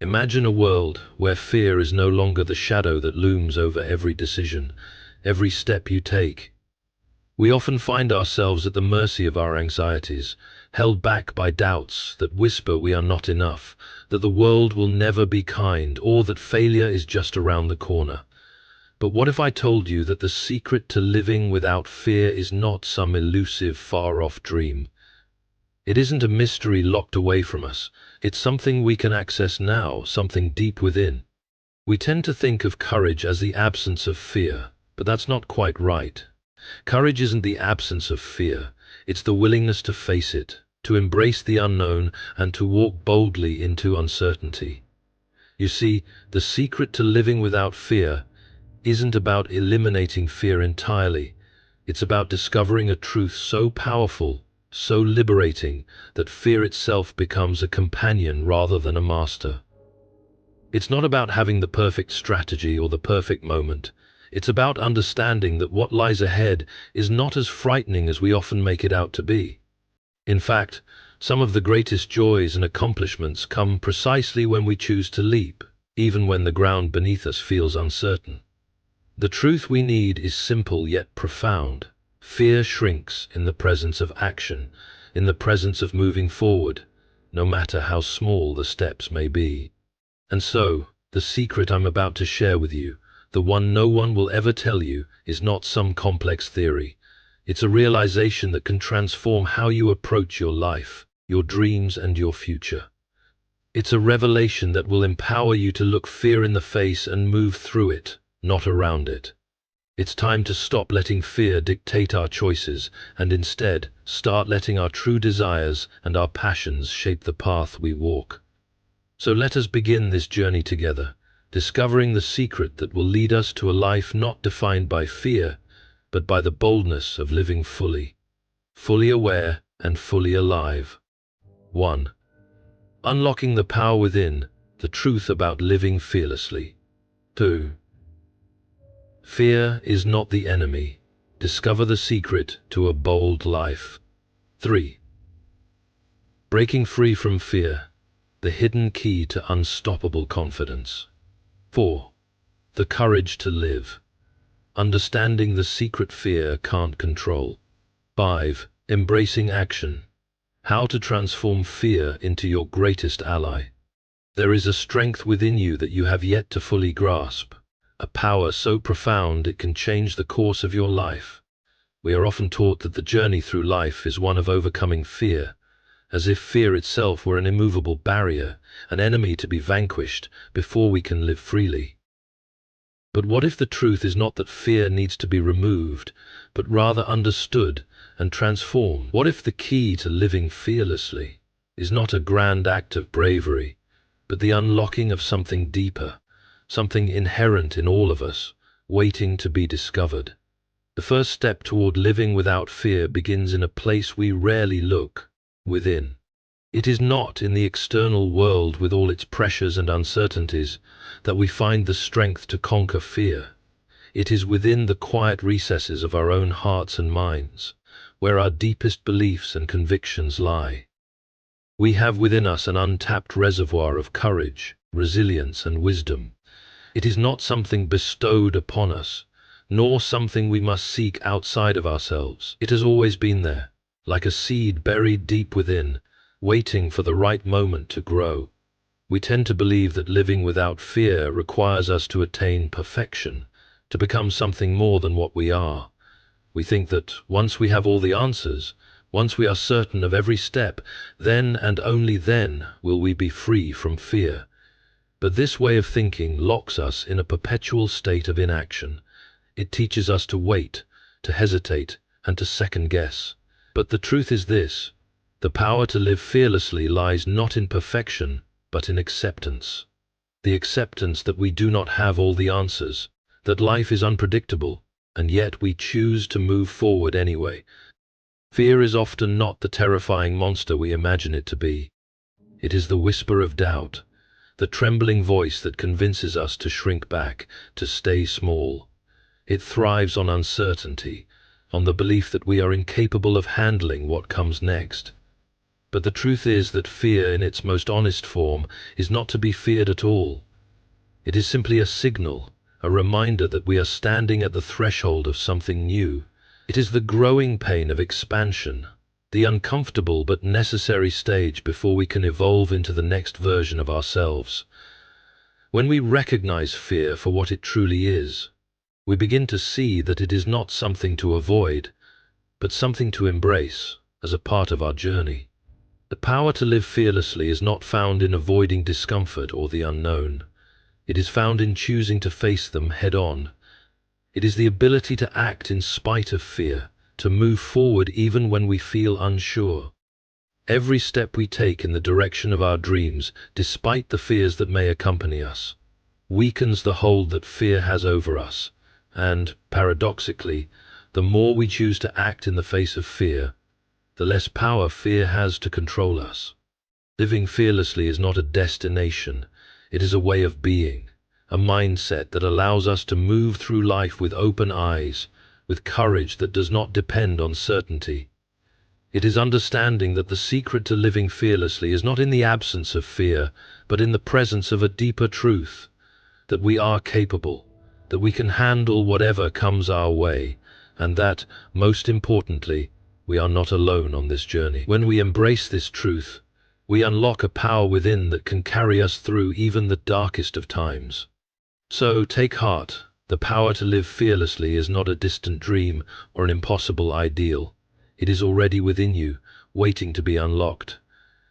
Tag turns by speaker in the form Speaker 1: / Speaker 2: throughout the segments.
Speaker 1: Imagine a world where fear is no longer the shadow that looms over every decision, every step you take. We often find ourselves at the mercy of our anxieties, held back by doubts that whisper we are not enough, that the world will never be kind, or that failure is just around the corner. But what if I told you that the secret to living without fear is not some elusive, far-off dream? It isn't a mystery locked away from us. It's something we can access now, something deep within. We tend to think of courage as the absence of fear, but that's not quite right. Courage isn't the absence of fear. It's the willingness to face it, to embrace the unknown, and to walk boldly into uncertainty. You see, the secret to living without fear isn't about eliminating fear entirely. It's about discovering a truth so powerful, so liberating, that fear itself becomes a companion rather than a master. It's not about having the perfect strategy or the perfect moment. It's about understanding that what lies ahead is not as frightening as we often make it out to be. In fact, some of the greatest joys and accomplishments come precisely when we choose to leap, even when the ground beneath us feels uncertain. The truth we need is simple yet profound. Fear shrinks in the presence of action, in the presence of moving forward, no matter how small the steps may be. And so, the secret I'm about to share with you, the one no one will ever tell you, is not some complex theory. It's a realization that can transform how you approach your life, your dreams, and your future. It's a revelation that will empower you to look fear in the face and move through it, not around it. It's time to stop letting fear dictate our choices and instead start letting our true desires and our passions shape the path we walk. So let us begin this journey together, discovering the secret that will lead us to a life not defined by fear, but by the boldness of living fully, fully aware and fully alive. 1. Unlocking the power within, the truth about living fearlessly. 2. Fear is not the enemy. Discover the secret to a bold life. 3. Breaking free from fear, the hidden key to unstoppable confidence. 4. The courage to live, understanding the secret fear can't control. 5. Embracing action, how to transform fear into your greatest ally. There is a strength within you that you have yet to fully grasp, a power so profound it can change the course of your life. We are often taught that the journey through life is one of overcoming fear, as if fear itself were an immovable barrier, an enemy to be vanquished before we can live freely. But what if the truth is not that fear needs to be removed, but rather understood and transformed? What if the key to living fearlessly is not a grand act of bravery, but the unlocking of something deeper, something inherent in all of us, waiting to be discovered? The first step toward living without fear begins in a place we rarely look: within. It is not in the external world with all its pressures and uncertainties that we find the strength to conquer fear. It is within the quiet recesses of our own hearts and minds, where our deepest beliefs and convictions lie. We have within us an untapped reservoir of courage, resilience, and wisdom. It is not something bestowed upon us, nor something we must seek outside of ourselves. It has always been there, like a seed buried deep within, waiting for the right moment to grow. We tend to believe that living without fear requires us to attain perfection, to become something more than what we are. We think that once we have all the answers, once we are certain of every step, then and only then will we be free from fear. But this way of thinking locks us in a perpetual state of inaction. It teaches us to wait, to hesitate, and to second guess. But the truth is this: the power to live fearlessly lies not in perfection, but in acceptance. The acceptance that we do not have all the answers, that life is unpredictable, and yet we choose to move forward anyway. Fear is often not the terrifying monster we imagine it to be. It is the whisper of doubt, the trembling voice that convinces us to shrink back, to stay small. It thrives on uncertainty, on the belief that we are incapable of handling what comes next. But the truth is that fear in its most honest form is not to be feared at all. It is simply a signal, a reminder that we are standing at the threshold of something new. It is the growing pain of expansion, the uncomfortable but necessary stage before we can evolve into the next version of ourselves. When we recognize fear for what it truly is, we begin to see that it is not something to avoid, but something to embrace as a part of our journey. The power to live fearlessly is not found in avoiding discomfort or the unknown. It is found in choosing to face them head-on. It is the ability to act in spite of fear, to move forward even when we feel unsure. Every step we take in the direction of our dreams, despite the fears that may accompany us, weakens the hold that fear has over us. And, paradoxically, the more we choose to act in the face of fear, the less power fear has to control us. Living fearlessly is not a destination, it is a way of being, a mindset that allows us to move through life with open eyes, with courage that does not depend on certainty. It is understanding that the secret to living fearlessly is not in the absence of fear, but in the presence of a deeper truth, that we are capable, that we can handle whatever comes our way, and that, most importantly, we are not alone on this journey. When we embrace this truth, we unlock a power within that can carry us through even the darkest of times. So take heart, the power to live fearlessly is not a distant dream or an impossible ideal. It is already within you, waiting to be unlocked.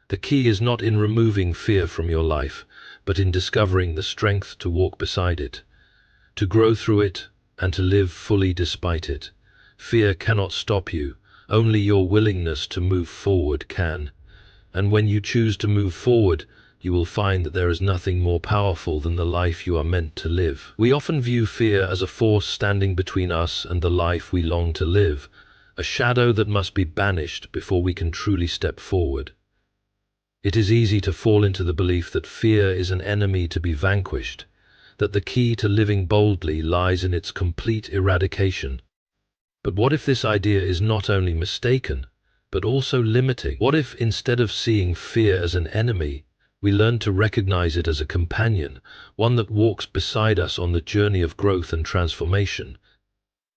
Speaker 1: The key is not in removing fear from your life, but in discovering the strength to walk beside it, to grow through it, and to live fully despite it. Fear cannot stop you, only your willingness to move forward can. And when you choose to move forward, you will find that there is nothing more powerful than the life you are meant to live. We often view fear as a force standing between us and the life we long to live, a shadow that must be banished before we can truly step forward. It is easy to fall into the belief that fear is an enemy to be vanquished, that the key to living boldly lies in its complete eradication. But what if this idea is not only mistaken, but also limiting? What if, instead of seeing fear as an enemy, we learn to recognize it as a companion, one that walks beside us on the journey of growth and transformation?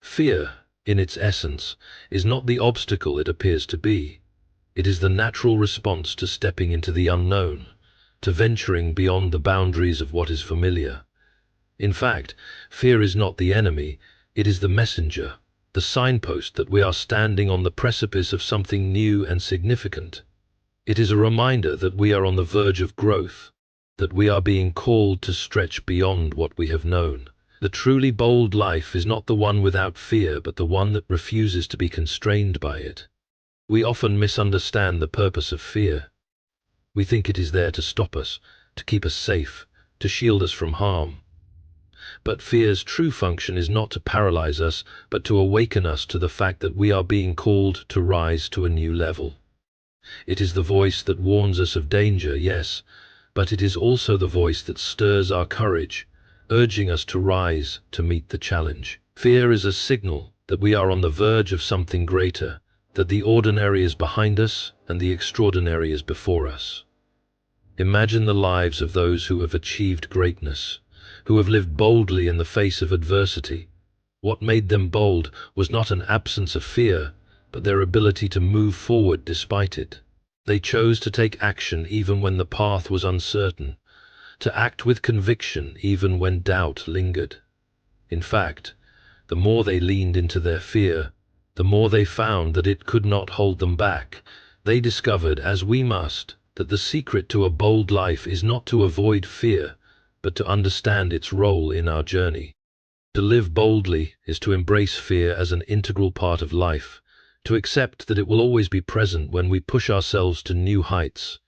Speaker 1: Fear, in its essence, is not the obstacle it appears to be. It is the natural response to stepping into the unknown, to venturing beyond the boundaries of what is familiar. In fact, fear is not the enemy, it is the messenger, the signpost that we are standing on the precipice of something new and significant. It is a reminder that we are on the verge of growth, that we are being called to stretch beyond what we have known. The truly bold life is not the one without fear, but the one that refuses to be constrained by it. We often misunderstand the purpose of fear. We think it is there to stop us, to keep us safe, to shield us from harm. But fear's true function is not to paralyze us, but to awaken us to the fact that we are being called to rise to a new level. It is the voice that warns us of danger, yes, but it is also the voice that stirs our courage, urging us to rise to meet the challenge. Fear is a signal that we are on the verge of something greater, that the ordinary is behind us and the extraordinary is before us. Imagine the lives of those who have achieved greatness, who have lived boldly in the face of adversity. What made them bold was not an absence of fear, but their ability to move forward despite it. They chose to take action even when the path was uncertain, to act with conviction even when doubt lingered. In fact, the more they leaned into their fear, the more they found that it could not hold them back. They discovered, as we must, that the secret to a bold life is not to avoid fear, but to understand its role in our journey. To live boldly is to embrace fear as an integral part of life, to accept that it will always be present when we push ourselves to new heights.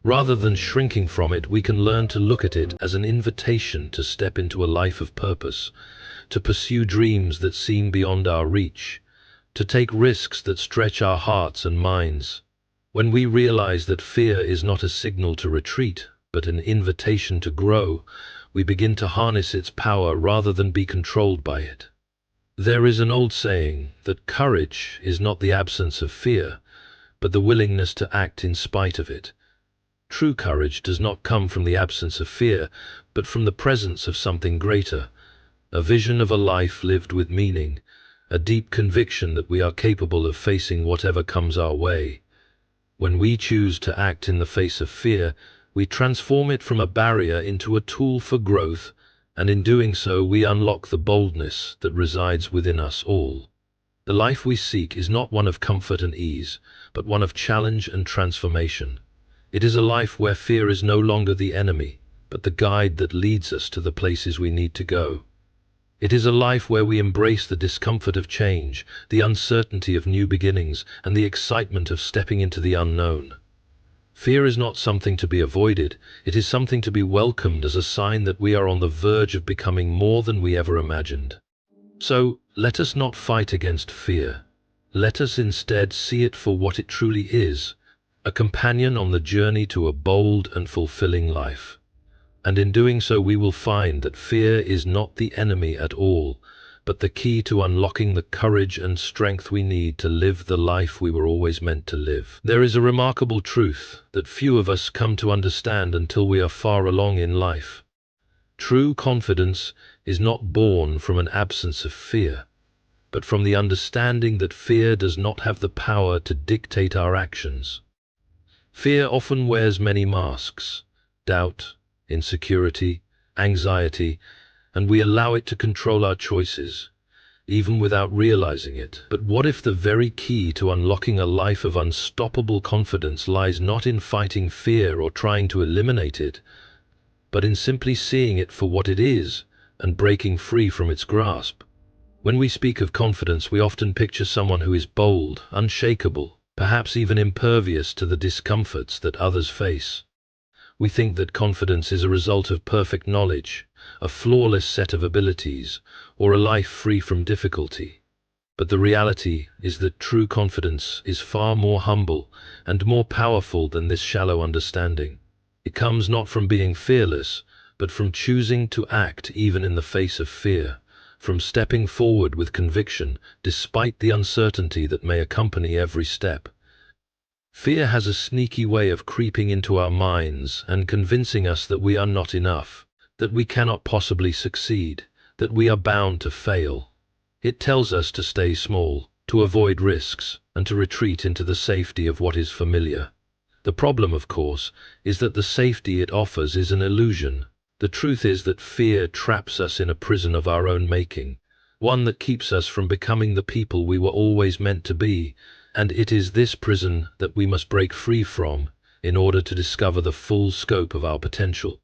Speaker 1: Rather than shrinking from it, we can learn to look at it as an invitation to step into a life of purpose, to pursue dreams that seem beyond our reach, to take risks that stretch our hearts and minds. When we realize that fear is not a signal to retreat, but an invitation to grow, we begin to harness its power rather than be controlled by it. There is an old saying that courage is not the absence of fear, but the willingness to act in spite of it. True courage does not come from the absence of fear, but from the presence of something greater, a vision of a life lived with meaning, a deep conviction that we are capable of facing whatever comes our way. When we choose to act in the face of fear, we transform it from a barrier into a tool for growth, and in doing so we unlock the boldness that resides within us all. The life we seek is not one of comfort and ease, but one of challenge and transformation. It is a life where fear is no longer the enemy, but the guide that leads us to the places we need to go. It is a life where we embrace the discomfort of change, the uncertainty of new beginnings, and the excitement of stepping into the unknown. Fear is not something to be avoided, it is something to be welcomed as a sign that we are on the verge of becoming more than we ever imagined. So, let us not fight against fear. Let us instead see it for what it truly is, a companion on the journey to a bold and fulfilling life. And in doing so we will find that fear is not the enemy at all, but the key to unlocking the courage and strength we need to live the life we were always meant to live. There is a remarkable truth that few of us come to understand until we are far along in life. True confidence is not born from an absence of fear, but from the understanding that fear does not have the power to dictate our actions. Fear often wears many masks: doubt, insecurity, anxiety, and we allow it to control our choices, even without realizing it. But what if the very key to unlocking a life of unstoppable confidence lies not in fighting fear or trying to eliminate it, but in simply seeing it for what it is and breaking free from its grasp? When we speak of confidence, we often picture someone who is bold, unshakable, perhaps even impervious to the discomforts that others face. We think that confidence is a result of perfect knowledge, a flawless set of abilities, or a life free from difficulty. But the reality is that true confidence is far more humble and more powerful than this shallow understanding. It comes not from being fearless, but from choosing to act even in the face of fear, from stepping forward with conviction despite the uncertainty that may accompany every step. Fear has a sneaky way of creeping into our minds and convincing us that we are not enough, that we cannot possibly succeed, that we are bound to fail. It tells us to stay small, to avoid risks, and to retreat into the safety of what is familiar. The problem, of course, is that the safety it offers is an illusion. The truth is that fear traps us in a prison of our own making, one that keeps us from becoming the people we were always meant to be. And it is this prison that we must break free from in order to discover the full scope of our potential.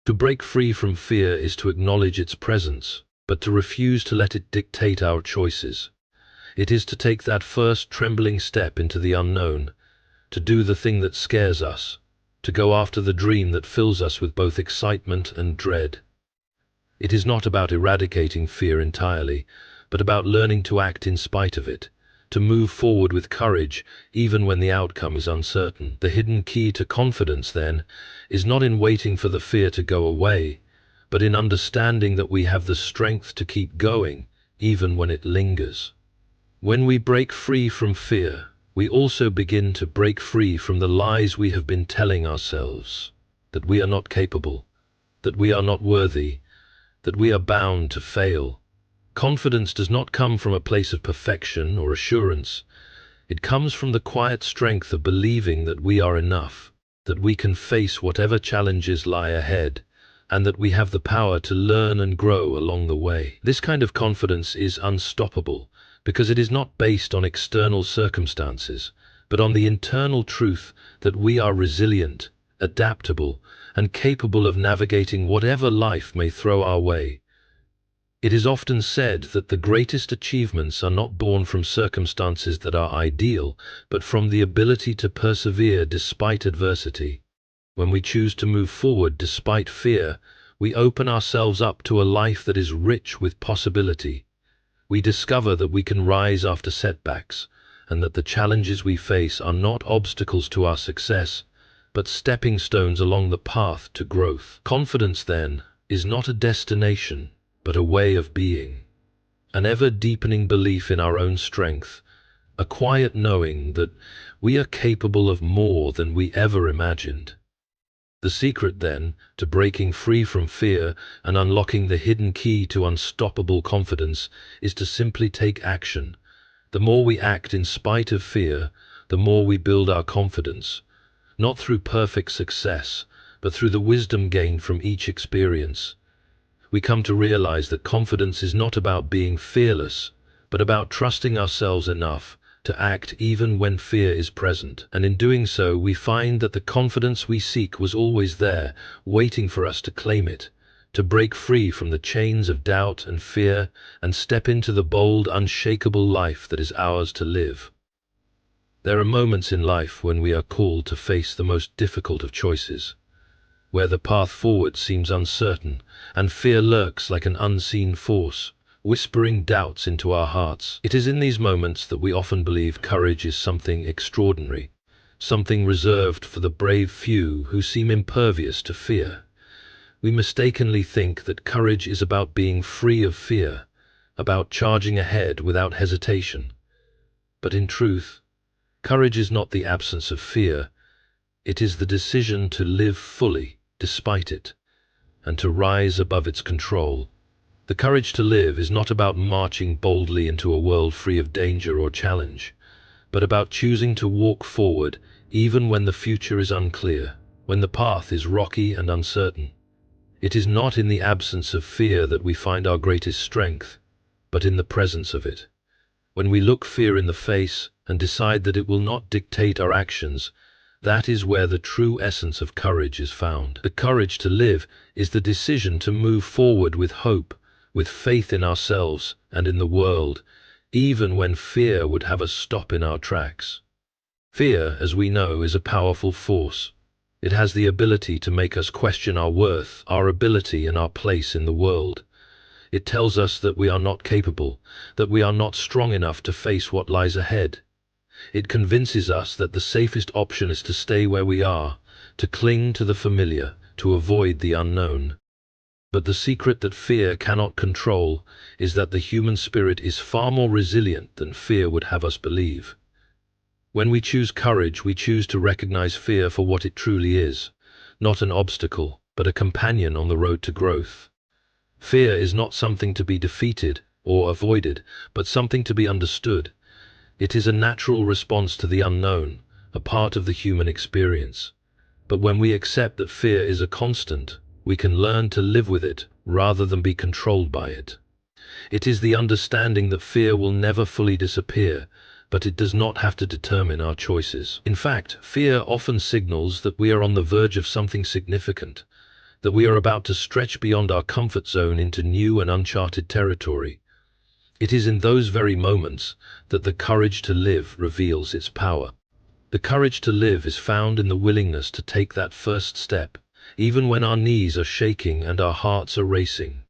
Speaker 1: To break free from fear is to acknowledge its presence, but to refuse to let it dictate our choices. It is to take that first trembling step into the unknown, to do the thing that scares us, to go after the dream that fills us with both excitement and dread. It is not about eradicating fear entirely, but about learning to act in spite of it, to move forward with courage even when the outcome is uncertain. The hidden key to confidence, then, is not in waiting for the fear to go away, but in understanding that we have the strength to keep going even when it lingers. When we break free from fear, we also begin to break free from the lies we have been telling ourselves, that we are not capable, that we are not worthy, that we are bound to fail. Confidence does not come from a place of perfection or assurance. It comes from the quiet strength of believing that we are enough, that we can face whatever challenges lie ahead, and that we have the power to learn and grow along the way. This kind of confidence is unstoppable because it is not based on external circumstances, but on the internal truth that we are resilient, adaptable, and capable of navigating whatever life may throw our way. It is often said that the greatest achievements are not born from circumstances that are ideal, but from the ability to persevere despite adversity. When we choose to move forward despite fear, we open ourselves up to a life that is rich with possibility. We discover that we can rise after setbacks, and that the challenges we face are not obstacles to our success, but stepping stones along the path to growth. Confidence, then, is not a destination, but a way of being, an ever-deepening belief in our own strength, a quiet knowing that we are capable of more than we ever imagined. The secret, then, to breaking free from fear and unlocking the hidden key to unstoppable confidence is to simply take action. The more we act in spite of fear, the more we build our confidence, not through perfect success, but through the wisdom gained from each experience. We come to realize that confidence is not about being fearless, but about trusting ourselves enough to act even when fear is present. And in doing so, we find that the confidence we seek was always there, waiting for us to claim it, to break free from the chains of doubt and fear and step into the bold, unshakable life that is ours to live. There are moments in life when we are called to face the most difficult of choices, where the path forward seems uncertain and fear lurks like an unseen force, whispering doubts into our hearts. It is in these moments that we often believe courage is something extraordinary, something reserved for the brave few who seem impervious to fear. We mistakenly think that courage is about being free of fear, about charging ahead without hesitation. But in truth, courage is not the absence of fear. It is the decision to live fully despite it, and to rise above its control. The courage to live is not about marching boldly into a world free of danger or challenge, but about choosing to walk forward even when the future is unclear, when the path is rocky and uncertain. It is not in the absence of fear that we find our greatest strength, but in the presence of it. When we look fear in the face and decide that it will not dictate our actions, that is where the true essence of courage is found. The courage to live is the decision to move forward with hope, with faith in ourselves and in the world, even when fear would have us stop in our tracks. Fear, as we know, is a powerful force. It has the ability to make us question our worth, our ability, and our place in the world. It tells us that we are not capable, that we are not strong enough to face what lies ahead. It convinces us that the safest option is to stay where we are, to cling to the familiar, to avoid the unknown. But the secret that fear cannot control is that the human spirit is far more resilient than fear would have us believe. When we choose courage, we choose to recognize fear for what it truly is, not an obstacle, but a companion on the road to growth. Fear is not something to be defeated or avoided, but something to be understood. It is a natural response to the unknown, a part of the human experience. But when we accept that fear is a constant, we can learn to live with it rather than be controlled by it. It is the understanding that fear will never fully disappear, but it does not have to determine our choices. In fact, fear often signals that we are on the verge of something significant, that we are about to stretch beyond our comfort zone into new and uncharted territory. It is in those very moments that the courage to live reveals its power. The courage to live is found in the willingness to take that first step, even when our knees are shaking and our hearts are racing.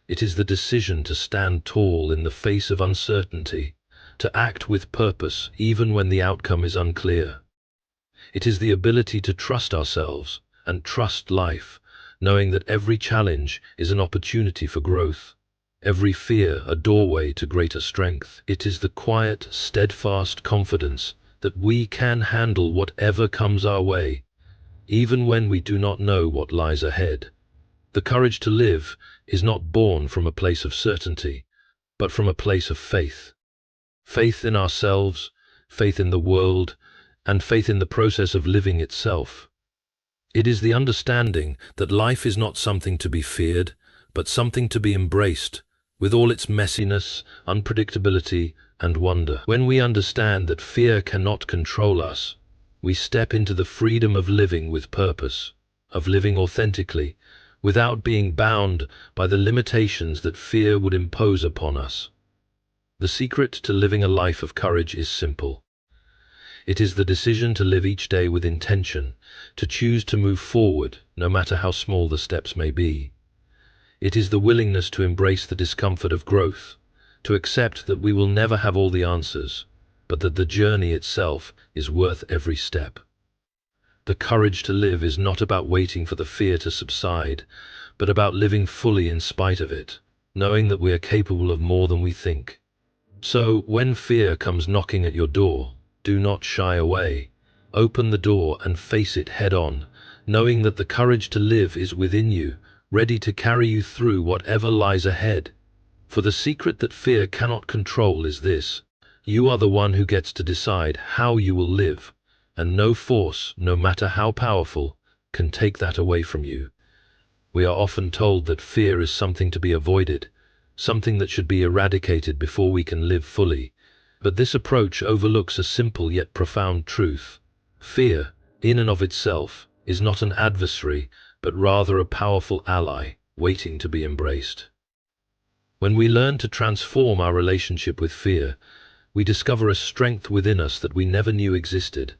Speaker 1: It is the decision to stand tall in the face of uncertainty, to act with purpose even when the outcome is unclear. It is the ability to trust ourselves and trust life, knowing that every challenge is an opportunity for growth, every fear a doorway to greater strength. It is the quiet, steadfast confidence that we can handle whatever comes our way, even when we do not know what lies ahead. The courage to live is not born from a place of certainty, but from a place of faith. Faith in ourselves, faith in the world, and faith in the process of living itself. It is the understanding that life is not something to be feared, but something to be embraced, with all its messiness, unpredictability, and wonder. When we understand that fear cannot control us, we step into the freedom of living with purpose, of living authentically, without being bound by the limitations that fear would impose upon us. The secret to living a life of courage is simple. It is the decision to live each day with intention, to choose to move forward, no matter how small the steps may be. It is the willingness to embrace the discomfort of growth, to accept that we will never have all the answers, but that the journey itself is worth every step. The courage to live is not about waiting for the fear to subside, but about living fully in spite of it, knowing that we are capable of more than we think. So, when fear comes knocking at your door, do not shy away. Open the door and face it head on, knowing that the courage to live is within you, ready to carry you through whatever lies ahead. For the secret that fear cannot control is this: you are the one who gets to decide how you will live, and no force, no matter how powerful, can take that away from you. We are often told that fear is something to be avoided, something that should be eradicated before we can live fully. But this approach overlooks a simple yet profound truth. Fear, in and of itself, is not an adversary, but rather a powerful ally, waiting to be embraced. When we learn to transform our relationship with fear, we discover a strength within us that we never knew existed,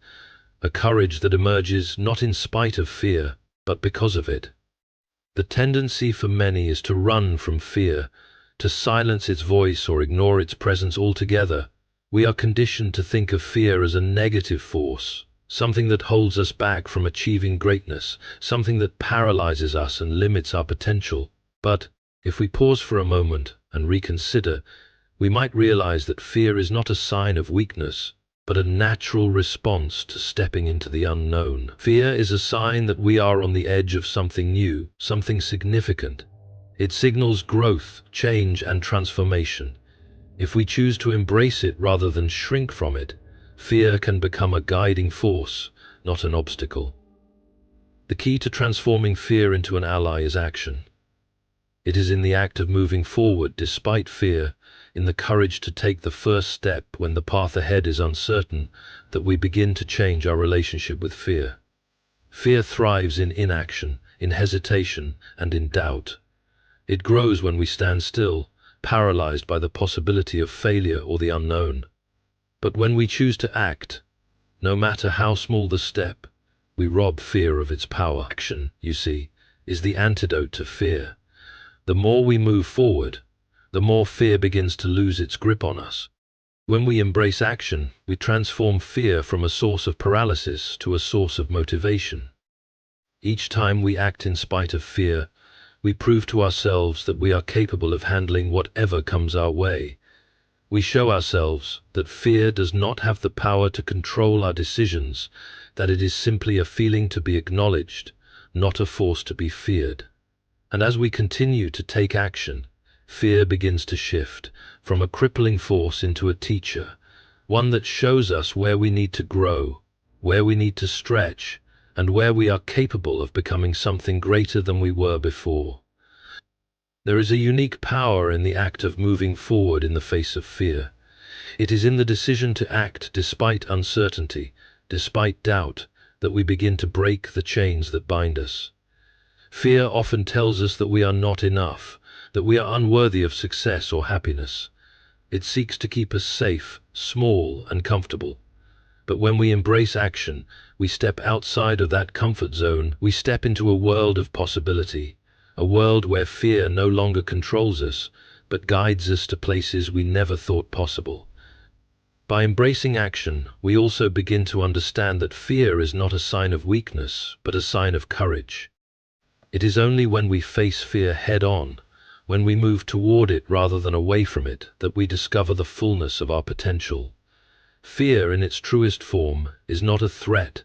Speaker 1: a courage that emerges not in spite of fear, but because of it. The tendency for many is to run from fear, to silence its voice or ignore its presence altogether. We are conditioned to think of fear as a negative force, something that holds us back from achieving greatness, something that paralyzes us and limits our potential. But if we pause for a moment and reconsider, we might realize that fear is not a sign of weakness, but a natural response to stepping into the unknown. Fear is a sign that we are on the edge of something new, something significant. It signals growth, change, and transformation. If we choose to embrace it rather than shrink from it, fear can become a guiding force, not an obstacle. The key to transforming fear into an ally is action. It is in the act of moving forward despite fear, in the courage to take the first step when the path ahead is uncertain, that we begin to change our relationship with fear. Fear thrives in inaction, in hesitation, and in doubt. It grows when we stand still, paralyzed by the possibility of failure or the unknown. But when we choose to act, no matter how small the step, we rob fear of its power. Action, you see, is the antidote to fear. The more we move forward, the more fear begins to lose its grip on us. When we embrace action, we transform fear from a source of paralysis to a source of motivation. Each time we act in spite of fear, we prove to ourselves that we are capable of handling whatever comes our way. We show ourselves that fear does not have the power to control our decisions, that it is simply a feeling to be acknowledged, not a force to be feared. And as we continue to take action, fear begins to shift from a crippling force into a teacher, one that shows us where we need to grow, where we need to stretch, and where we are capable of becoming something greater than we were before. There is a unique power in the act of moving forward in the face of fear. It is in the decision to act despite uncertainty, despite doubt, that we begin to break the chains that bind us. Fear often tells us that we are not enough, that we are unworthy of success or happiness. It seeks to keep us safe, small, and comfortable. But when we embrace action, we step outside of that comfort zone. We step into a world of possibility, a world where fear no longer controls us, but guides us to places we never thought possible. By embracing action, we also begin to understand that fear is not a sign of weakness, but a sign of courage. It is only when we face fear head-on, when we move toward it rather than away from it, that we discover the fullness of our potential. Fear, in its truest form, is not a threat.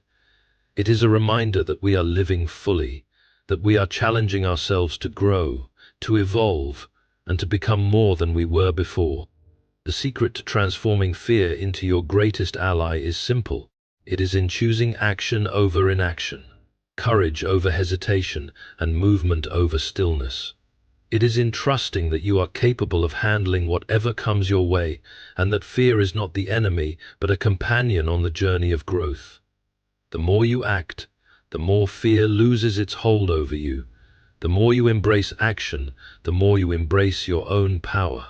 Speaker 1: It is a reminder that we are living fully, that we are challenging ourselves to grow, to evolve, and to become more than we were before. The secret to transforming fear into your greatest ally is simple. It is in choosing action over inaction, courage over hesitation, and movement over stillness. It is in trusting that you are capable of handling whatever comes your way, and that fear is not the enemy, but a companion on the journey of growth. The more you act, the more fear loses its hold over you. The more you embrace action, the more you embrace your own power.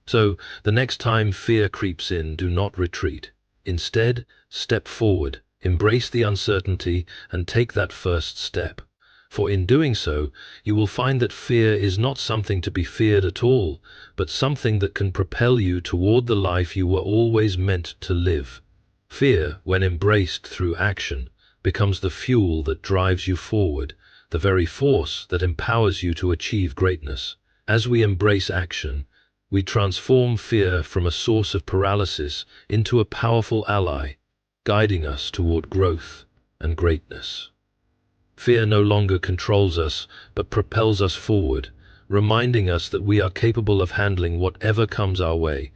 Speaker 1: So, the next time fear creeps in, do not retreat. Instead, step forward, embrace the uncertainty, and take that first step. For in doing so, you will find that fear is not something to be feared at all, but something that can propel you toward the life you were always meant to live. Fear, when embraced through action, becomes the fuel that drives you forward, the very force that empowers you to achieve greatness. As we embrace action, We transform fear from a source of paralysis into a powerful ally, guiding us toward growth and greatness. Fear no longer controls us, but propels us forward, reminding us that we are capable of handling whatever comes our way.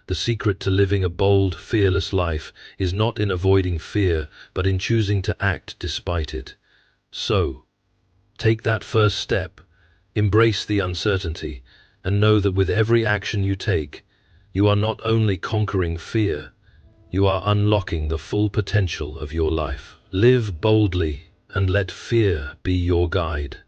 Speaker 1: The secret to living a bold, fearless life is not in avoiding fear, but in choosing to act despite it. So, take that first step, embrace the uncertainty, and know that with every action you take, you are not only conquering fear, you are unlocking the full potential of your life. Live boldly and let fear be your guide.